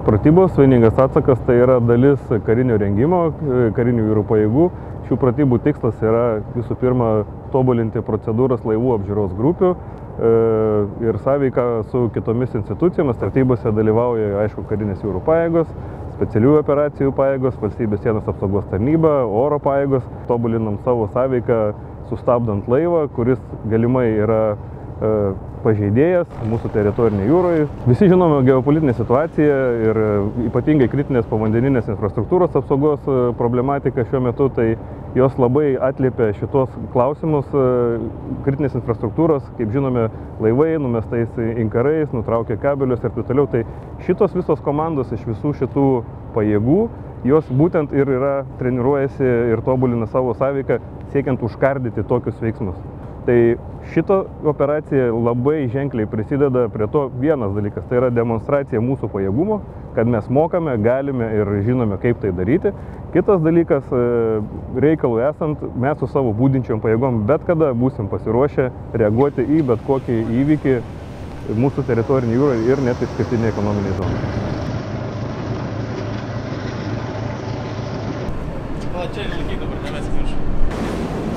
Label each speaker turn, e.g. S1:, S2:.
S1: Pratybos vieningas atsakas tai yra dalis karinio rengimo, karinių jūrų pajėgų. Šių pratybų tikslas yra visų pirma tobulinti procedūras laivų apžiūros grupių ir sąveiką su kitomis institucijomis. Pratybose dalyvauja, aišku, karinės jūrų pajėgos, specialiųjų operacijų pajėgos, valstybės sienos apsaugos tarnyba, oro pajėgos. Tobulinam savo sąveiką sustabdant laivą, kuris galimai yra pažeidėjas mūsų teritoriniai jūroje. Visi žinome geopolitinę situaciją ir ypatingai kritinės povandeninės infrastruktūros apsaugos problematiką šiuo metu, tai jos labai atliepia šitos klausimus. Kritinės infrastruktūros, kaip žinome, laivai numestais inkarais, nutraukia kabelius ir taip toliau. Tai šitos visos komandos iš visų šitų pajėgų, jos būtent ir treniruojasi ir tobulina savo sąveiką, siekiant užkardyti tokius veiksmus. Tai šita operacija labai ženkliai prisideda prie to vienas dalykas, tai yra demonstracija mūsų pajėgumo, kad mes mokame, galime ir žinome, kaip tai daryti. Kitas dalykas, reikalui esant, mes su savo budinčiom pajėgom bet kada būsim pasiruošę reaguoti į bet kokį įvykį mūsų teritorinį jūrą ir net išskirtinį ekonominį zoną.
S2: O čia ilgiai dabar nemes viršų.